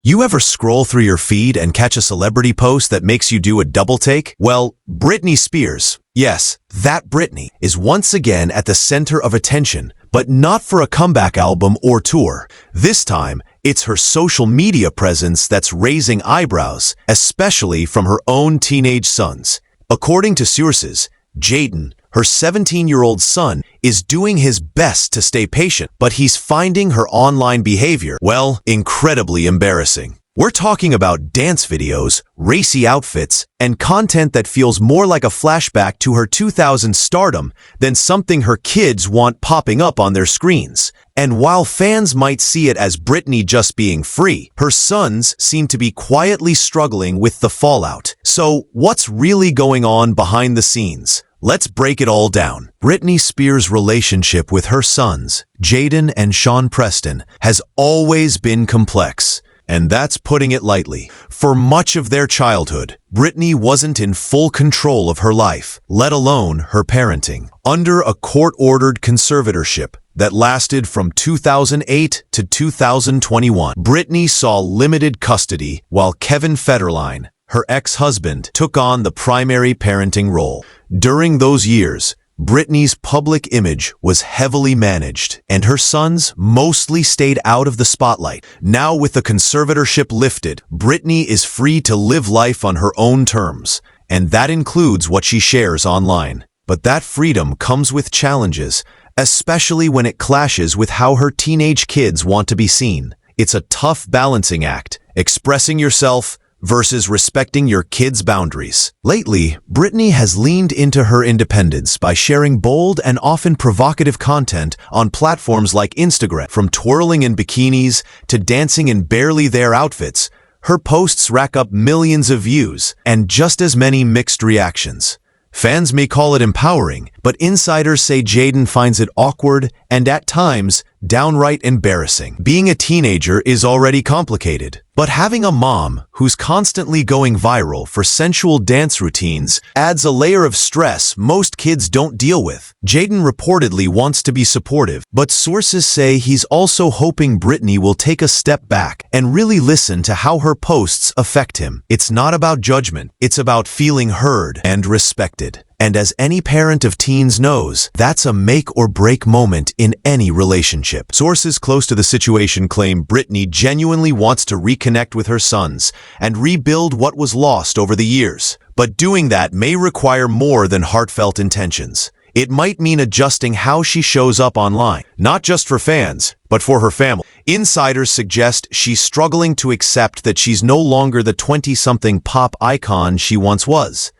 You ever scroll through your feed and catch a celebrity post that makes you do a double take? Well, Britney Spears, yes, that Britney, is once again at the center of attention, but not for a comeback album or tour. This time, it's her social media presence that's raising eyebrows, especially from her own teenage sons. According to sources, Jayden, her 17-year-old son, is doing his best to stay patient, but he's finding her online behavior, well, incredibly embarrassing. We're talking about dance videos, racy outfits, and content that feels more like a flashback to her 2000 stardom than something her kids want popping up on their screens. And while fans might see it as Britney just being free, her sons seem to be quietly struggling with the fallout. So, what's really going on behind the scenes? Let's break it all down. Britney Spears' relationship with her sons, Jayden and Sean Preston, has always been complex. And that's putting it lightly. For much of their childhood, Britney wasn't in full control of her life, let alone her parenting. Under a court-ordered conservatorship that lasted from 2008 to 2021, Britney saw limited custody while Kevin Federline, her ex-husband, took on the primary parenting role. During those years, Britney's public image was heavily managed, and her sons mostly stayed out of the spotlight. Now, with the conservatorship lifted, Britney is free to live life on her own terms, and that includes what she shares online. But that freedom comes with challenges, especially when it clashes with how her teenage kids want to be seen. It's a tough balancing act, expressing yourself versus respecting your kids' boundaries. Lately, Britney has leaned into her independence by sharing bold and often provocative content on platforms like Instagram. From twirling in bikinis to dancing in barely there outfits, her posts rack up millions of views and just as many mixed reactions. Fans may call it empowering, but insiders say Jayden finds it awkward and at times downright embarrassing. Being a teenager is already complicated, but having a mom who's constantly going viral for sensual dance routines adds a layer of stress most kids don't deal with. Jayden reportedly wants to be supportive, but sources say he's also hoping Britney will take a step back and really listen to how her posts affect him. It's not about judgment, it's about feeling heard and respected. And as any parent of teens knows, that's a make or break moment in any relationship. Sources close to the situation claim Britney genuinely wants to reconnect with her sons and rebuild what was lost over the years. But doing that may require more than heartfelt intentions. It might mean adjusting how she shows up online, not just for fans, but for her family. Insiders suggest she's struggling to accept that she's no longer the 20-something pop icon she once was.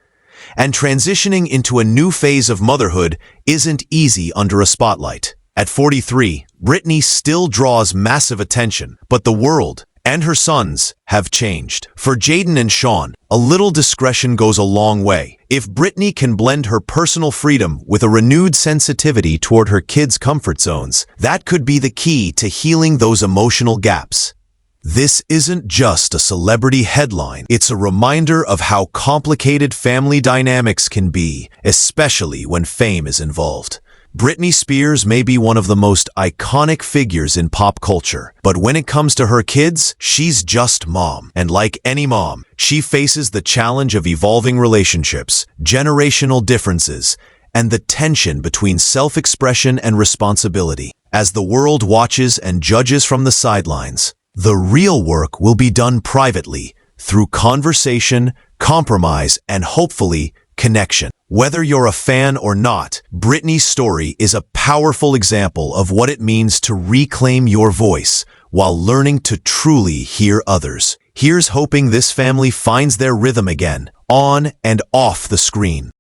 And transitioning into a new phase of motherhood isn't easy under a spotlight. At 43, Britney still draws massive attention, but the world and her sons have changed. For Jayden and Sean, a little discretion goes a long way. If Britney can blend her personal freedom with a renewed sensitivity toward her kids' comfort zones, that could be the key to healing those emotional gaps. This isn't just a celebrity headline, it's a reminder of how complicated family dynamics can be, especially when fame is involved. Britney Spears may be one of the most iconic figures in pop culture, but when it comes to her kids, she's just mom. And like any mom, she faces the challenge of evolving relationships, generational differences, and the tension between self-expression and responsibility. As the world watches and judges from the sidelines, the real work will be done privately, through conversation, compromise, and hopefully, connection. Whether you're a fan or not, Britney's story is a powerful example of what it means to reclaim your voice while learning to truly hear others. Here's hoping this family finds their rhythm again, on and off the screen.